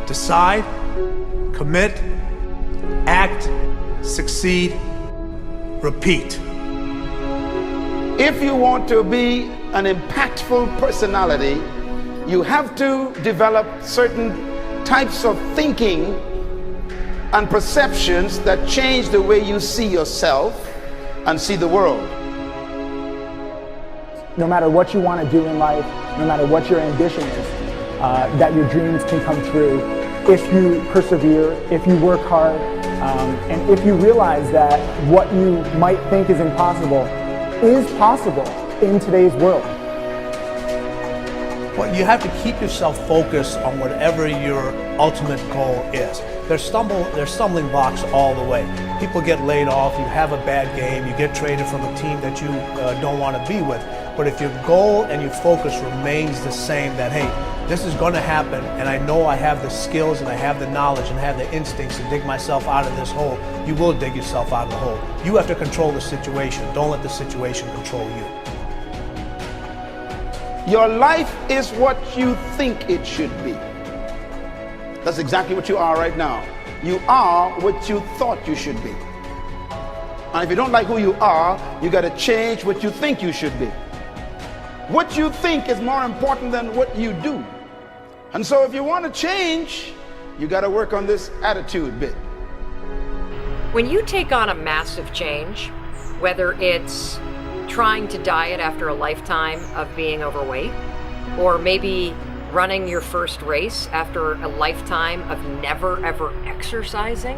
Decide, commit, act, succeed, repeat. If you want to be an impactful personality, you have to develop certain types of thinking and perceptions that change the way you see yourself and see the world. No matter what you want to do in life, no matter what your ambition is, that your dreams can come true if you persevere, if you work hard, and if you realize that what you might think is impossible is possible in today's world. Well, you have to keep yourself focused on whatever your ultimate goal is. There's stumbling blocks all the way. People get laid off, you have a bad game, you get traded from a team that you don't want to be with. But if your goal and your focus remains the same, that hey, this is going to happen, and I know I have the skills and I have the knowledge and I have the instincts to dig myself out of this hole, you will dig yourself out of the hole. You have to control the situation. Don't let the situation control you. Your life is what you think it should be. That's exactly what you are right now. You are what you thought you should be. And if you don't like who you are, you got to change what you think you should be. What you think is more important than what you do. And so if you want to change, you got to work on this attitude bit. When you take on a massive change, whether it's trying to diet after a lifetime of being overweight, or maybe running your first race after a lifetime of never ever exercising,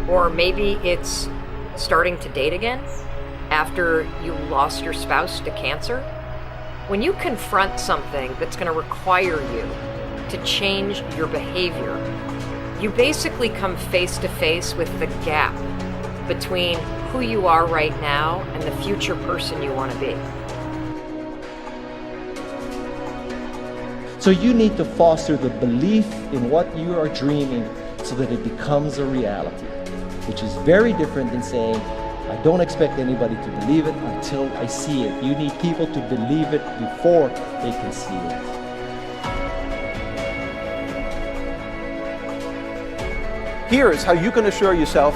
or maybe it's starting to date again after you lost your spouse to cancer. When you confront something that's going to require you to change your behavior, you basically come face to face with the gap between who you are right now and the future person you want to be. So you need to foster the belief in what you are dreaming so that it becomes a reality, which is very different than saying, I don't expect anybody to believe it until I see it. You need people to believe it before they can see it. Here is how you can assure yourself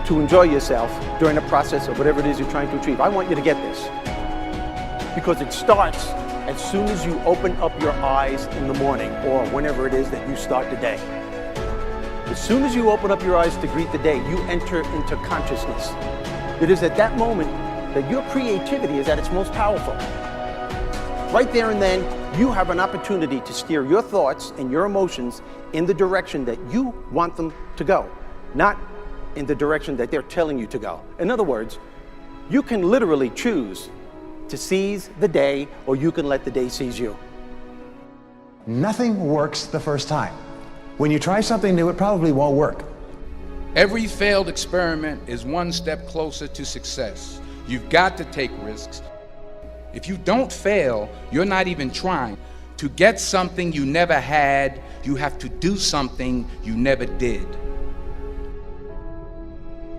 to enjoy yourself during the process of whatever it is you're trying to achieve. I want you to get this, because it starts as soon as you open up your eyes in the morning, or whenever it is that you start the day. As soon as you open up your eyes to greet the day, you enter into consciousness. It is at that moment that your creativity is at its most powerful. Right there and then, you have an opportunity to steer your thoughts and your emotions in the direction that you want them to go, not in the direction that they're telling you to go. In other words, you can literally choose to seize the day, or you can let the day seize you. Nothing works the first time. When you try something new, it probably won't work. Every failed experiment is one step closer to success. You've got to take risks. If you don't fail, you're not even trying. To get something you never had, you have to do something you never did.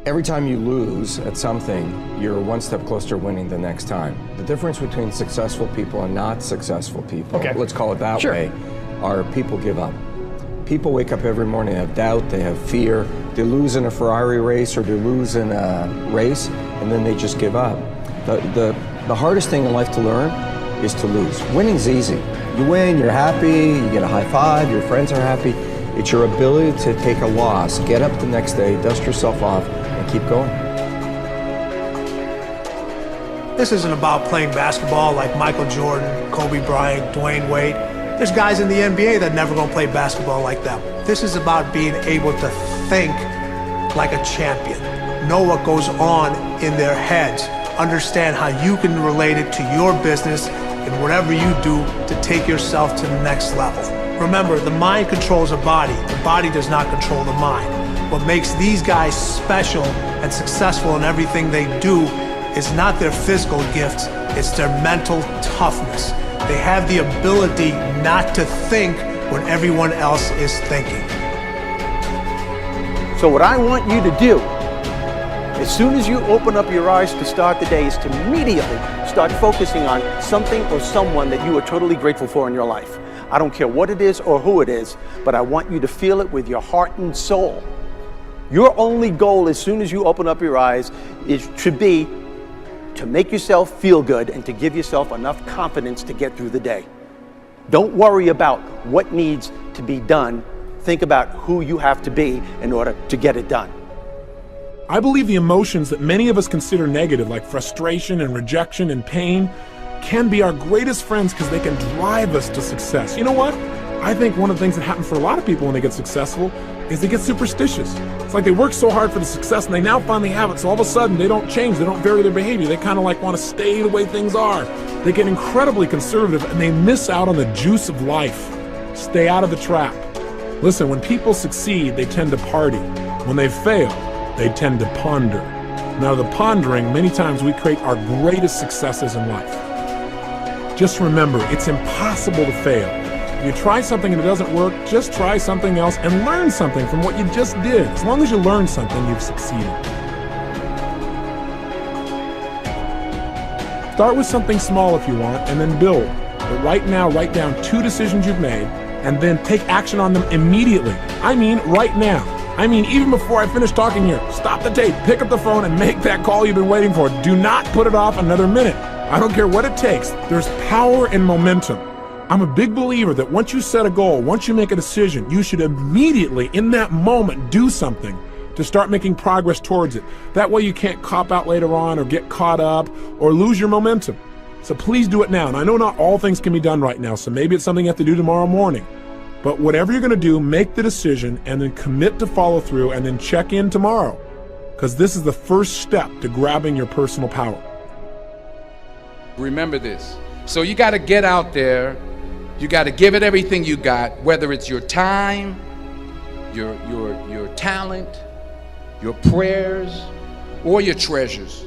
Every time you lose at something, you're one step closer to winning the next time. The difference between successful people and not successful people, let's call it that way, are people give up. People wake up every morning, they have doubt, they have fear, they lose in a Ferrari race or they lose in a race, and then they just give up. The hardest thing in life to learn is to lose. Winning's easy. You win, you're happy, you get a high five, your friends are happy. It's your ability to take a loss, get up the next day, dust yourself off, and keep going. This isn't about playing basketball like Michael Jordan, Kobe Bryant, Dwayne Wade. There's guys in the NBA that never gonna play basketball like them. This is about being able to think like a champion, know what goes on in their heads, understand how you can relate it to your business and whatever you do to take yourself to the next level. Remember, the mind controls the body does not control the mind. What makes these guys special and successful in everything they do is not their physical gifts, it's their mental toughness. They have the ability not to think when everyone else is thinking. So what I want you to do, as soon as you open up your eyes to start the day, is to immediately start focusing on something or someone that you are totally grateful for in your life. I don't care what it is or who it is, but I want you to feel it with your heart and soul. Your only goal as soon as you open up your eyes should be to make yourself feel good and to give yourself enough confidence to get through the day. Don't worry about what needs to be done. Think about who you have to be in order to get it done. I believe the emotions that many of us consider negative, like frustration and rejection and pain, can be our greatest friends because they can drive us to success. You know what? I think one of the things that happens for a lot of people when they get successful is they get superstitious. It's like they work so hard for the success and they now finally have it, so all of a sudden they don't change, they don't vary their behavior, they kind of like want to stay the way things are. They get incredibly conservative and they miss out on the juice of life. Stay out of the trap. Listen, when people succeed, they tend to party. When they fail, they tend to ponder. Now, the pondering, many times we create our greatest successes in life. Just remember, it's impossible to fail. If you try something and it doesn't work, just try something else and learn something from what you just did. As long as you learn something, you've succeeded. Start with something small if you want, and then build. But right now, write down 2 decisions you've made, and then take action on them immediately. I mean, right now. I mean, even before I finish talking here, stop the tape, pick up the phone, and make that call you've been waiting for. Do not put it off another minute. I don't care what it takes. There's power in momentum. I'm a big believer that once you set a goal, once you make a decision, you should immediately, in that moment, do something to start making progress towards it. That way you can't cop out later on or get caught up or lose your momentum. So please do it now. And I know not all things can be done right now, so maybe it's something you have to do tomorrow morning. But whatever you're going to do, make the decision and then commit to follow through and then check in tomorrow. Because this is the first step to grabbing your personal power. Remember this. So you got to get out there. You got to give it everything you got, whether it's your time, your talent, your prayers, or your treasures.